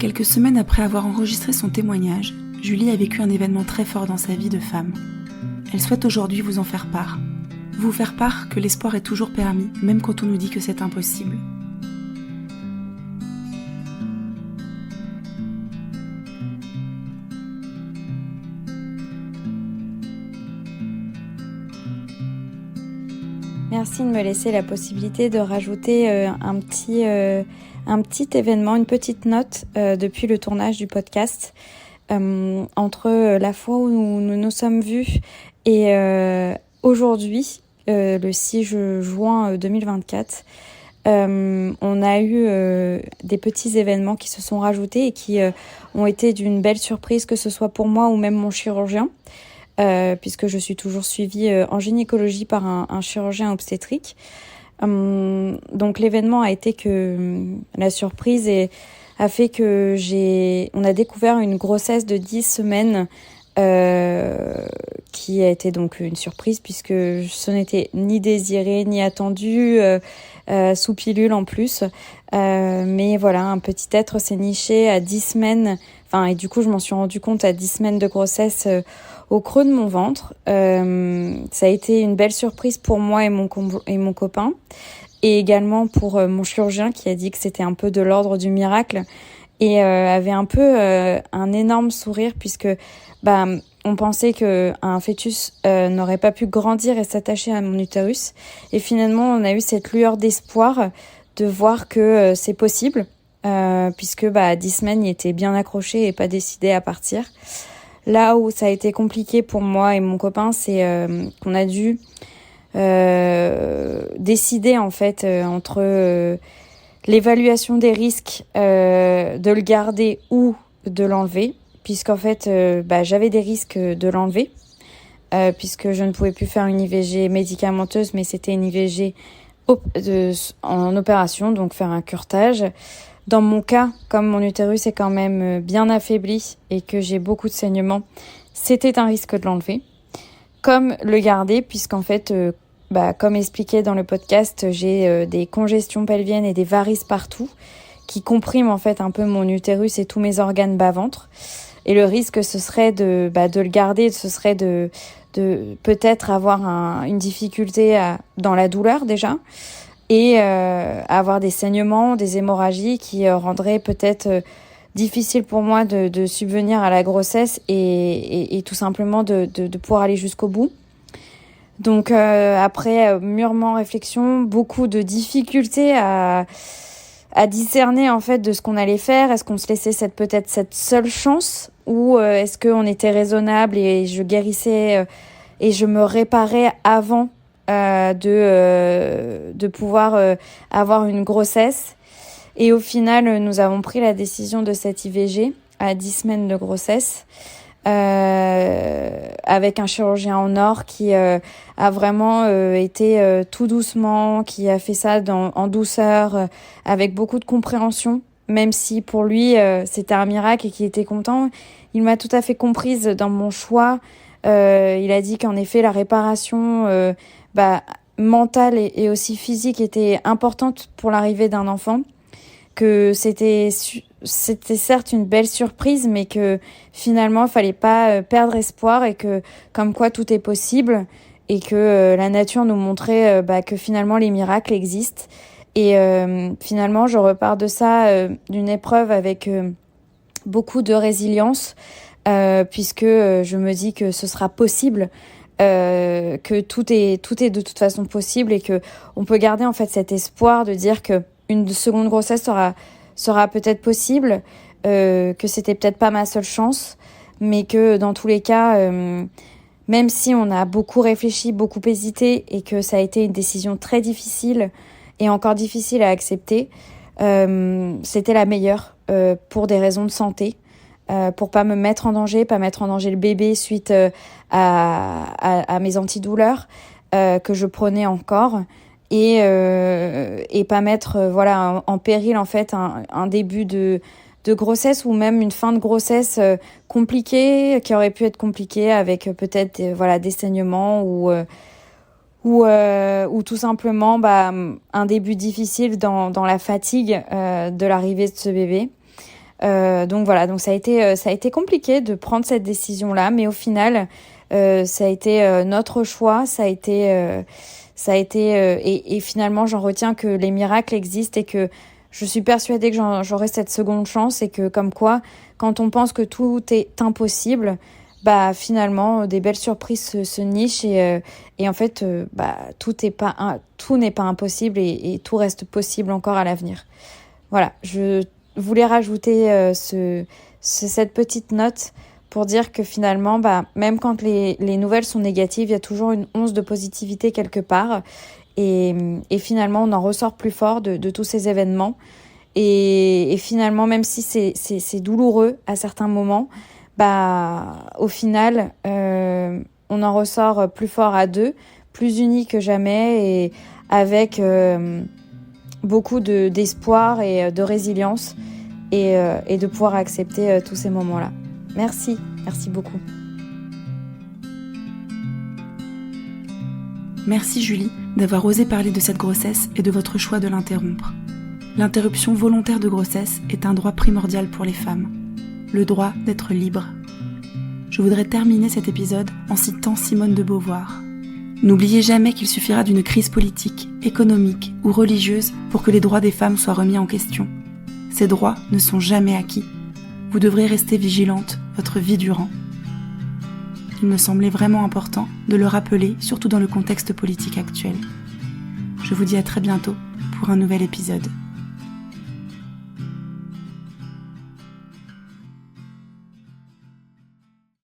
Quelques semaines après avoir enregistré son témoignage, Julie a vécu un événement très fort dans sa vie de femme. Elle souhaite aujourd'hui vous en faire part. Vous faire part que l'espoir est toujours permis, même quand on nous dit que c'est impossible. Merci de me laisser la possibilité de rajouter un petit événement, une petite note depuis le tournage du podcast. Entre la fois où nous nous sommes vus et aujourd'hui, le 6 juin 2024, on a eu des petits événements qui se sont rajoutés et qui ont été d'une belle surprise, que ce soit pour moi ou même mon chirurgien. Puisque je suis toujours suivie en gynécologie par un chirurgien obstétrique. Donc l'événement a été que la surprise a fait que on a découvert une grossesse de 10 semaines qui a été donc une surprise puisque ce n'était ni désiré ni attendu, sous pilule en plus. Mais voilà, un petit être s'est niché à 10 semaines, et du coup je m'en suis rendu compte à 10 semaines de grossesse au creux de mon ventre. Ça a été une belle surprise pour moi et mon copain, et également pour mon chirurgien qui a dit que c'était un peu de l'ordre du miracle et avait un peu un énorme sourire puisque on pensait qu'un fœtus n'aurait pas pu grandir et s'attacher à mon utérus, et finalement on a eu cette lueur d'espoir de voir que c'est possible puisque à 10 semaines il était bien accroché et pas décidé à partir. Là où ça a été compliqué pour moi et mon copain, c'est qu'on a dû décider en fait entre l'évaluation des risques de le garder ou de l'enlever, puisqu'en fait j'avais des risques de l'enlever puisque je ne pouvais plus faire une IVG médicamenteuse, mais c'était une IVG en opération, donc faire un curetage. Dans mon cas, comme mon utérus est quand même bien affaibli et que j'ai beaucoup de saignements, c'était un risque de l'enlever. Comme le garder, puisqu'en fait, comme expliqué dans le podcast, j'ai des congestions pelviennes et des varices partout qui compriment en fait un peu mon utérus et tous mes organes bas-ventre. Et le risque, ce serait de le garder, ce serait de peut-être avoir une difficulté dans la douleur déjà, et avoir des saignements, des hémorragies qui rendraient peut-être difficile pour moi de subvenir à la grossesse et tout simplement de pouvoir aller jusqu'au bout. Donc après mûrement réflexion, beaucoup de difficultés à discerner en fait de ce qu'on allait faire. Est-ce qu'on se laissait peut-être cette seule chance, ou est-ce qu'on était raisonnable et je guérissais et je me réparais avant de pouvoir avoir une grossesse. Et au final, nous avons pris la décision de cette IVG à 10 semaines de grossesse avec un chirurgien en or qui a vraiment été tout doucement, qui a fait ça en douceur, avec beaucoup de compréhension, même si pour lui c'était un miracle et qu'il était content. Il m'a tout à fait comprise dans mon choix. Il a dit qu'en effet la réparation mentale et aussi physique était importante pour l'arrivée d'un enfant, que c'était certes une belle surprise, mais que finalement il fallait pas perdre espoir, et que comme quoi tout est possible, et que la nature nous montrait que finalement les miracles existent. Et finalement je repars de ça d'une épreuve avec beaucoup de résilience, puisque je me dis que ce sera possible, que tout est de toute façon possible, et que on peut garder en fait cet espoir de dire que une seconde grossesse sera peut-être possible, que c'était peut-être pas ma seule chance, mais que dans tous les cas, même si on a beaucoup réfléchi, beaucoup hésité, et que ça a été une décision très difficile et encore difficile à accepter, c'était la meilleure pour des raisons de santé. Pour pas me mettre en danger, pas mettre en danger le bébé suite à mes antidouleurs que je prenais encore, et pas mettre en péril en fait un début de grossesse, ou même une fin de grossesse compliquée, qui aurait pu être compliquée avec peut-être des saignements, ou tout simplement un début difficile dans la fatigue de l'arrivée de ce bébé. Donc voilà, donc ça a été compliqué de prendre cette décision-là, mais au final, ça a été notre choix, et finalement j'en retiens que les miracles existent et que je suis persuadée que j'aurai cette seconde chance, et que comme quoi, quand on pense que tout est impossible, bah finalement des belles surprises se nichent, et en fait tout n'est pas impossible, et tout reste possible encore à l'avenir. Voilà, je voulais rajouter cette petite note pour dire que finalement, même quand les nouvelles sont négatives, il y a toujours une once de positivité quelque part. Et finalement, on en ressort plus fort de tous ces événements. Et finalement, même si c'est douloureux à certains moments, au final, on en ressort plus fort à deux, plus unis que jamais, et avec beaucoup d'espoir et de résilience, et de pouvoir accepter tous ces moments-là. Merci beaucoup. Merci Julie d'avoir osé parler de cette grossesse et de votre choix de l'interrompre. L'interruption volontaire de grossesse est un droit primordial pour les femmes, le droit d'être libre. Je voudrais terminer cet épisode en citant Simone de Beauvoir. N'oubliez jamais qu'il suffira d'une crise politique, économique ou religieuse pour que les droits des femmes soient remis en question. Ces droits ne sont jamais acquis. Vous devrez rester vigilante votre vie durant. Il me semblait vraiment important de le rappeler, surtout dans le contexte politique actuel. Je vous dis à très bientôt pour un nouvel épisode.